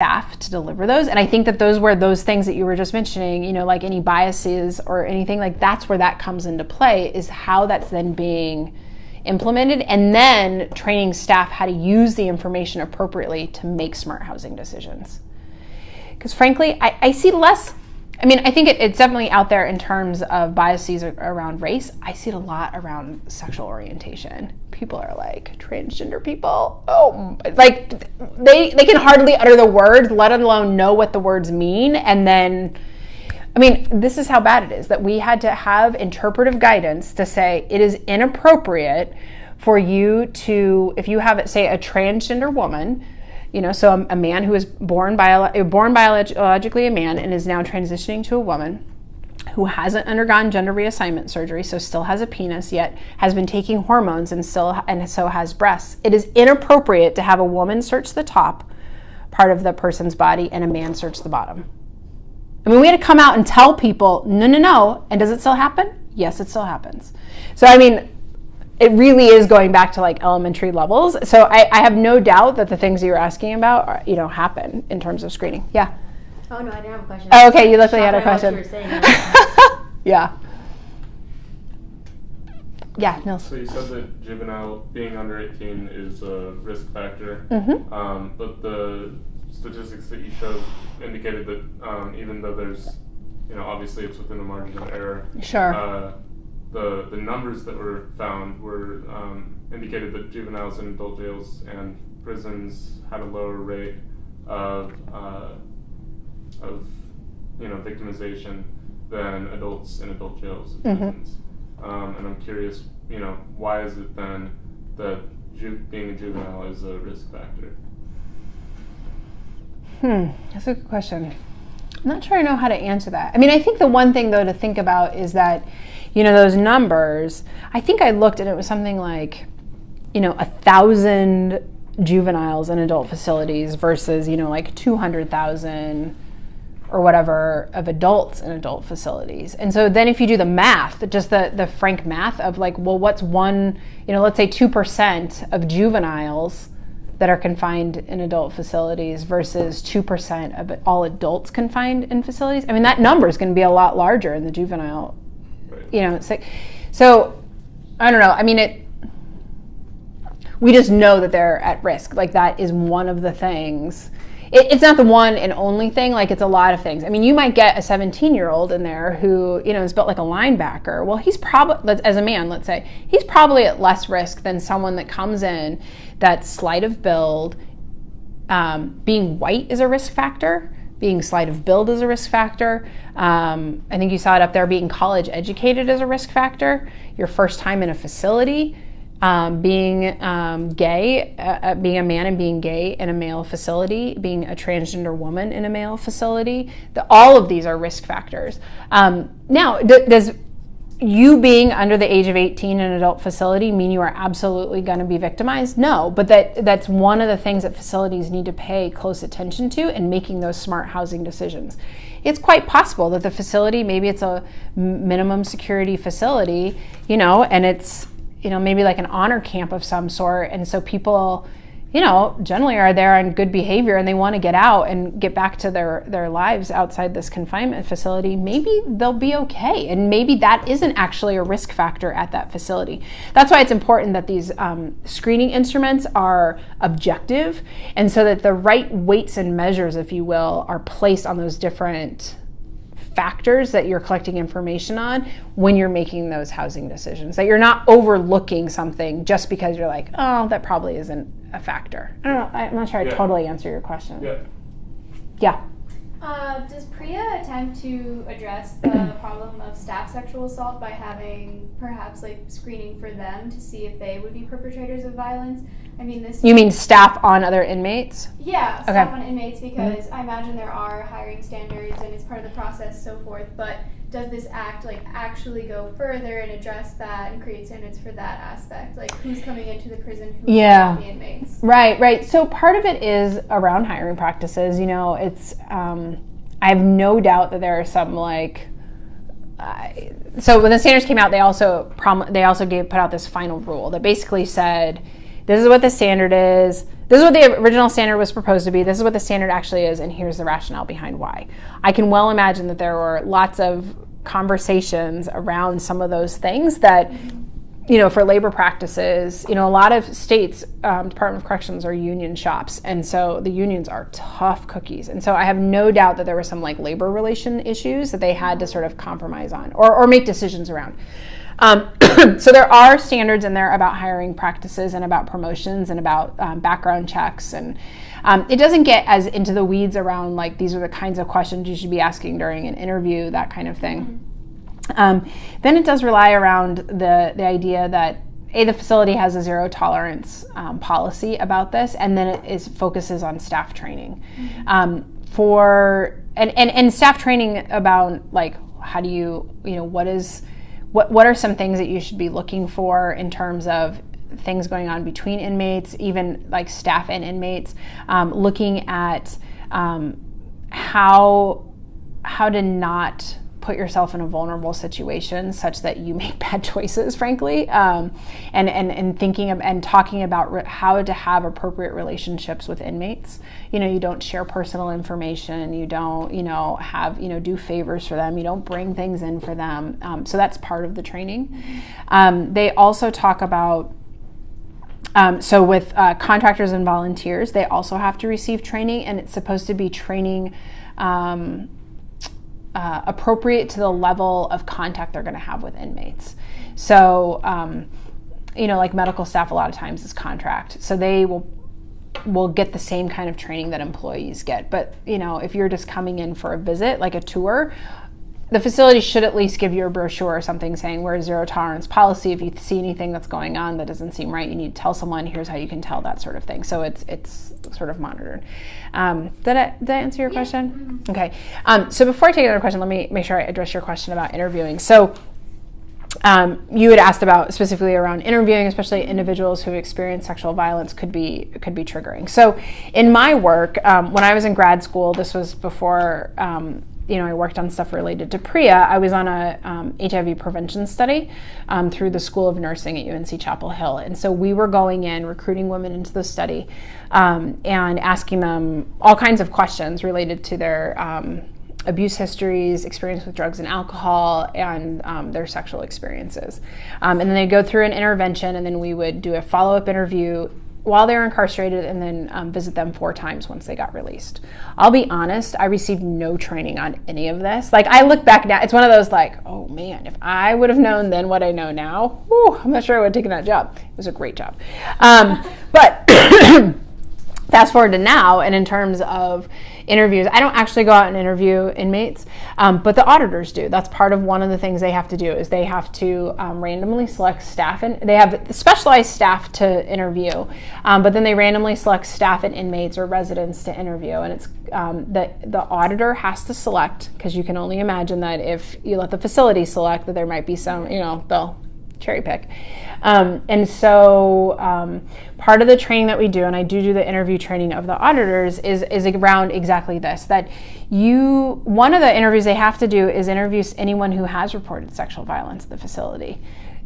staff to deliver those. And I think that those were those things that you were just mentioning, you know, like any biases or anything, like that's where that comes into play, is how that's then being implemented, and then training staff how to use the information appropriately to make smart housing decisions. Because frankly, I see less, I mean, I think it's definitely out there in terms of biases around race. I see it a lot around sexual orientation. People are like, transgender people, oh, like they can hardly utter the words, let alone know what the words mean. And then, I mean, this is how bad it is, that we had to have interpretive guidance to say it is inappropriate for you to, if you have, say, a transgender woman, you know, so a man who is born biologically a man and is now transitioning to a woman, who hasn't undergone gender reassignment surgery, so still has a penis, yet has been taking hormones and so has breasts. It is inappropriate to have a woman search the top part of the person's body and a man search the bottom. I mean, we had to come out and tell people, no. And does it still happen? Yes, it still happens. So, I mean, it really is going back to like elementary levels. So I have no doubt that the things you're asking about are, you know, happen in terms of screening. Yeah. Oh no, I didn't have a question. Oh, okay, you looked like you had a question. Yeah. Yeah, Nils. So you said that juvenile being under 18 is a risk factor, but the statistics that you showed indicated that even though there's, you know, obviously it's within the margin of error. Sure. The numbers that were found were indicated that juveniles in adult jails and prisons had a lower rate of you know, victimization than adults in adult jails and prisons. And I'm curious, you know, why is it then that being a juvenile is a risk factor? That's a good question. I'm not sure I know how to answer that. I mean, I think the one thing though to think about is that, you know, those numbers, I think I looked and it was something like, you know, 1,000 juveniles in adult facilities versus, you know, like 200,000 or whatever of adults in adult facilities. And so then if you do the math, just the frank math of like, well, what's one, you know, let's say 2% of juveniles that are confined in adult facilities versus 2% of all adults confined in facilities. I mean, that number is going to be a lot larger in the juvenile, you know, so I don't know. I mean, we just know that they're at risk. Like that is one of the things. It's not the one and only thing, like it's a lot of things. I mean, you might get a 17-year-old in there who, you know, is built like a linebacker. Well, he's probably, as a man, let's say, he's probably at less risk than someone that comes in that's slight of build. Being white is a risk factor. Being slight of build is a risk factor. I think you saw it up there, being college educated is a risk factor. Your first time in a facility. Being gay, being a man and being gay in a male facility, being a transgender woman in a male facility, all of these are risk factors. Now, does you being under the age of 18 in an adult facility mean you are absolutely going to be victimized? No, but that's one of the things that facilities need to pay close attention to in making those smart housing decisions. It's quite possible that the facility, maybe it's a minimum security facility, you know, and it's, you know, maybe like an honor camp of some sort. And so people, you know, generally are there on good behavior and they want to get out and get back to their lives outside this confinement facility. Maybe they'll be okay. And maybe that isn't actually a risk factor at that facility. That's why it's important that these screening instruments are objective, and so that the right weights and measures, if you will, are placed on those different factors that you're collecting information on when you're making those housing decisions, that you're not overlooking something just because you're like, oh, that probably isn't a factor. I don't know. I'm not sure I totally answer your question. Yeah. Does PREA attempt to address the problem of staff sexual assault by having perhaps like screening for them to see if they would be perpetrators of violence? I mean, this. You mean staff on other inmates? Yeah, staff on inmates, because I imagine there are hiring standards and it's part of the process, so forth. But does this act like actually go further and address that and create standards for that aspect? Like who's coming into the prison, who's not the inmates? Right. So part of it is around hiring practices. You know, it's I have no doubt that there are some like. So when the standards came out, they also put out this final rule that basically said, this is what the standard is. this is what the original standard was proposed to be, this is what the standard actually is, and here's the rationale behind why. I can well imagine that there were lots of conversations around some of those things that, for labor practices, a lot of states, Department of Corrections are union shops, and so the unions are tough cookies. And so I have no doubt that there were some like labor relation issues that they had to sort of compromise on or make decisions around. So there are standards in there about hiring practices and about promotions and about background checks, and it doesn't get as into the weeds around like these are the kinds of questions you should be asking during an interview, that kind of thing. Then it does rely around the idea that the facility has a zero tolerance policy about this, and then it focuses on staff training and staff training about like how do you what are some things that you should be looking for in terms of things going on between inmates, even like staff and inmates, looking at how to not put yourself in a vulnerable situation such that you make bad choices, frankly, and thinking of, and talking about how to have appropriate relationships with inmates. You don't share personal information, you don't, do favors for them, you don't bring things in for them. So that's part of the training. They also talk about so with contractors and volunteers, they also have to receive training, and it's supposed to be training appropriate to the level of contact they're going to have with inmates. So, like medical staff a lot of times is contract, so they will get the same kind of training that employees get. But, if you're just coming in for a visit, like a tour, the facility should at least give you a brochure or something saying we're a zero tolerance policy. If you see anything that's going on that doesn't seem right, you need to tell someone, here's how you can tell, that sort of thing. So it's sort of monitored. Did I answer your question? Mm-hmm. Okay. So before I take another question, let me make sure I address your question about interviewing. So you had asked about specifically around interviewing, especially individuals who have experienced sexual violence could be triggering. So in my work, when I was in grad school, this was before I worked on stuff related to PREA. I was on a HIV prevention study through the School of Nursing at UNC Chapel Hill. And so we were going in, recruiting women into the study and asking them all kinds of questions related to their abuse histories, experience with drugs and alcohol, and their sexual experiences. And then they'd go through an intervention, and then we would do a follow-up interview while they were incarcerated, and then visit them 4 times once they got released. I'll be honest, I received no training on any of this. Like, I look back now, it's one of those like, oh man, if I would have known then what I know now, I'm not sure I would have taken that job. It was a great job. But fast forward to now, and in terms of interviews, I don't actually go out and interview inmates, but the auditors do. That's part of one of the things they have to do, is they have to randomly select staff, and they have specialized staff to interview, but then they randomly select staff and inmates or residents to interview, and it's the auditor has to select, because you can only imagine that if you let the facility select, that there might be some, they'll cherry pick. And so part of the training that we do, and I do the interview training of the auditors, is around exactly this, that one of the interviews they have to do is interview anyone who has reported sexual violence at the facility.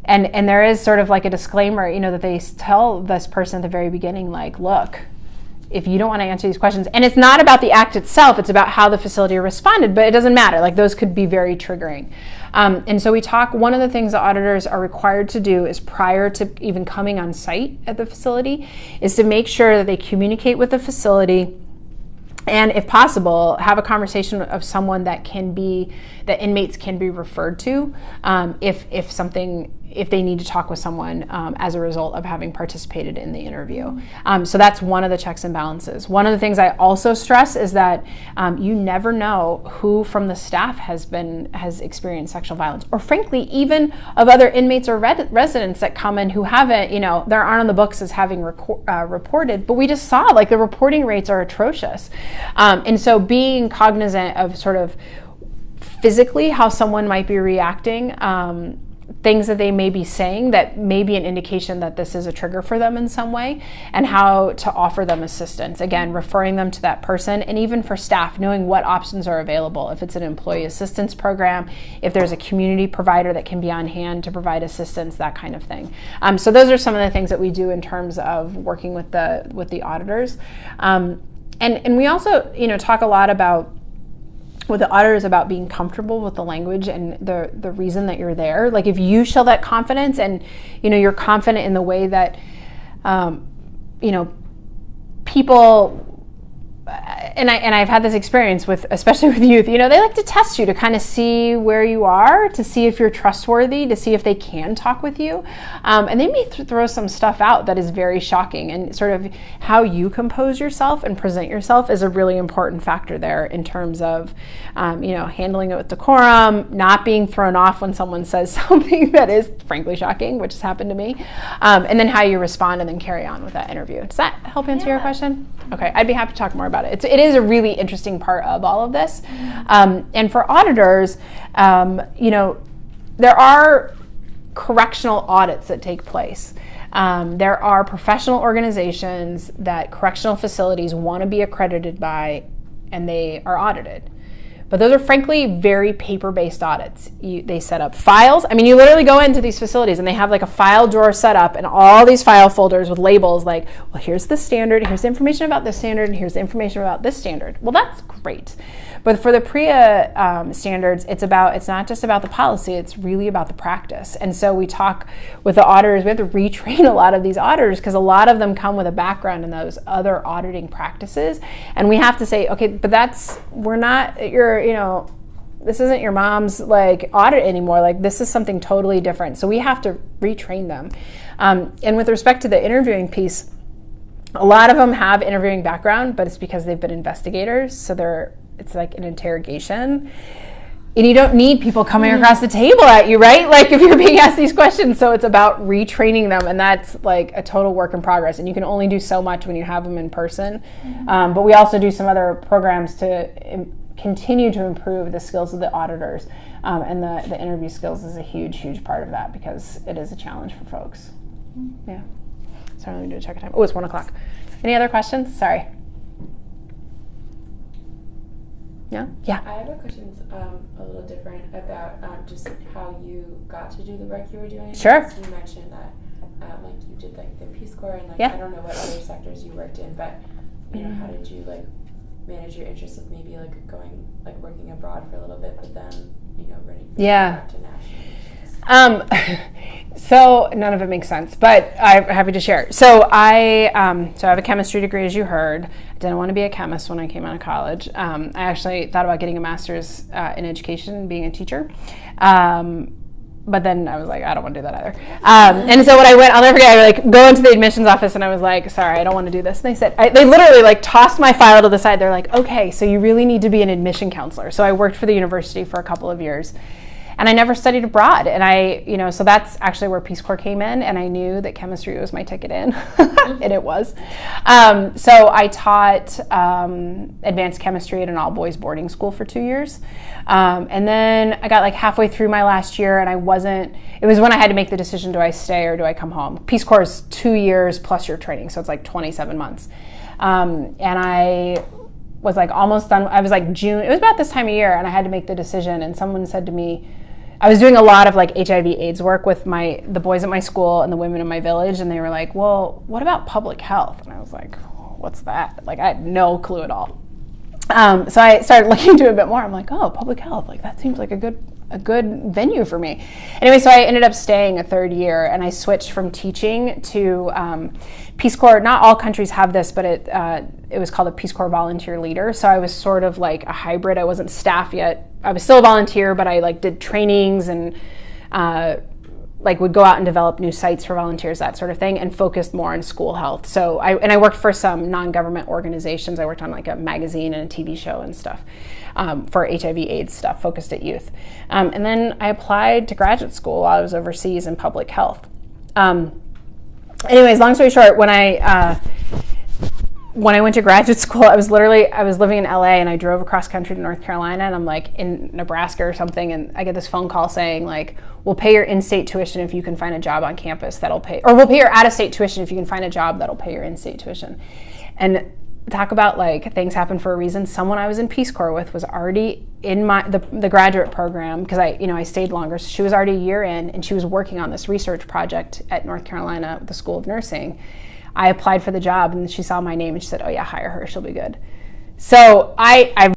And there is sort of like a disclaimer, that they tell this person at the very beginning, like, look, if you don't want to answer these questions, and it's not about the act itself, it's about how the facility responded, but it doesn't matter, like those could be very triggering. And so one of the things the auditors are required to do is, prior to even coming on site at the facility, is to make sure that they communicate with the facility, and if possible, have a conversation of someone that inmates can be referred to if they need to talk with someone as a result of having participated in the interview. So that's one of the checks and balances. One of the things I also stress is that you never know who from the staff has experienced sexual violence, or frankly, even of other inmates or residents that come in who haven't, there aren't on the books as having reported, but we just saw like the reporting rates are atrocious. And so being cognizant of sort of physically how someone might be reacting, things that they may be saying that may be an indication that this is a trigger for them in some way, and how to offer them assistance. Again, referring them to that person, and even for staff, knowing what options are available. If it's an employee assistance program, if there's a community provider that can be on hand to provide assistance, that kind of thing. So those are some of the things that we do in terms of working with the auditors. And we also, talk a lot about with the auditors about being comfortable with the language and the reason that you're there. Like if you show that confidence and, you're confident in the way that, people, and I've had this experience with, especially with youth, they like to test you to kind of see where you are, to see if you're trustworthy, to see if they can talk with you. And they may throw some stuff out that is very shocking, and sort of how you compose yourself and present yourself is a really important factor there in terms of, handling it with decorum, not being thrown off when someone says something that is frankly shocking, which has happened to me, and then how you respond and then carry on with that interview. Does that help answer your question? Okay, I'd be happy to talk more about it. It is a really interesting part of all of this. And for auditors, there are correctional audits that take place. There are professional organizations that correctional facilities want to be accredited by, and they are audited. But those are frankly very paper-based audits. They set up files. I mean, you literally go into these facilities and they have like a file drawer set up and all these file folders with labels like, well, here's the standard, here's the information about this standard, and here's the information about this standard. Well, that's great. But for the PREA standards, it's not just about the policy, it's really about the practice. And so we talk with the auditors, we have to retrain a lot of these auditors because a lot of them come with a background in those other auditing practices. And we have to say, okay, but this isn't your mom's like audit anymore. Like this is something totally different. So we have to retrain them. And with respect to the interviewing piece, a lot of them have interviewing background, but it's because they've been investigators. So it's like an interrogation. And you don't need people coming across the table at you, right? Like if you're being asked these questions. So it's about retraining them, and that's like a total work in progress. And you can only do so much when you have them in person. But we also do some other programs to continue to improve the skills of the auditors. And the interview skills is a huge, huge part of that because it is a challenge for folks. Yeah. Sorry, let me do a check of time. Oh, it's 1:00. Any other questions? Sorry. Yeah? Yeah. I have a question a little different about just how you got to do the work you were doing. Sure. So you mentioned that like you did like the Peace Corps and like Yeah. I don't know what other sectors you worked in, but how did you like manage your interest of maybe like going like working abroad for a little bit, but then running back to national issues? So none of it makes sense, but I'm happy to share. So I have a chemistry degree, as you heard. I didn't want to be a chemist when I came out of college. I actually thought about getting a master's in education, being a teacher. But then I was like, I don't want to do that either. And so I'll never forget, I like go into the admissions office and I was like, sorry, I don't want to do this. And they said, they literally like tossed my file to the side. They're like, okay, so you really need to be an admission counselor. So I worked for the university for a couple of years. And I never studied abroad. And so that's actually where Peace Corps came in. And I knew that chemistry was my ticket in. And it was. So I taught advanced chemistry at an all-boys boarding school for 2 years. And then I got like halfway through my last year and it was when I had to make the decision, do I stay or do I come home? Peace Corps is 2 years plus your training. So it's like 27 months. And I was like almost done. I was like June. It was about this time of year and I had to make the decision. And someone said to me, I was doing a lot of like HIV AIDS work with the boys at my school and the women in my village. And they were like, well, what about public health? And I was like, what's that? Like I had no clue at all. So I started looking into it a bit more. I'm like, oh, public health. Like that seems like a good venue for me. Anyway, so I ended up staying a third year and I switched from teaching to Peace Corps. Not all countries have this, but it was called a Peace Corps volunteer leader. So I was sort of like a hybrid. I wasn't staff yet. I was still a volunteer, but I like did trainings and like would go out and develop new sites for volunteers, that sort of thing, and focused more on school health. So I worked for some non-government organizations. I worked on like a magazine and a TV show and stuff for HIV AIDS stuff focused at youth. And then I applied to graduate school while I was overseas in public health. Anyways, long story short, when I when I went to graduate school, I was living in LA and I drove across country to North Carolina, and I'm like in Nebraska or something, and I get this phone call saying like, we'll pay your in-state tuition if you can find a job on campus that'll pay, or we'll pay your out-of-state tuition if you can find a job that'll pay your in-state tuition. And talk about like things happen for a reason. Someone I was in Peace Corps with was already in the graduate program, because I stayed longer. So she was already a year in, and she was working on this research project at North Carolina, the School of Nursing. I applied for the job, and she saw my name and she said, oh yeah, hire her, she'll be good. So I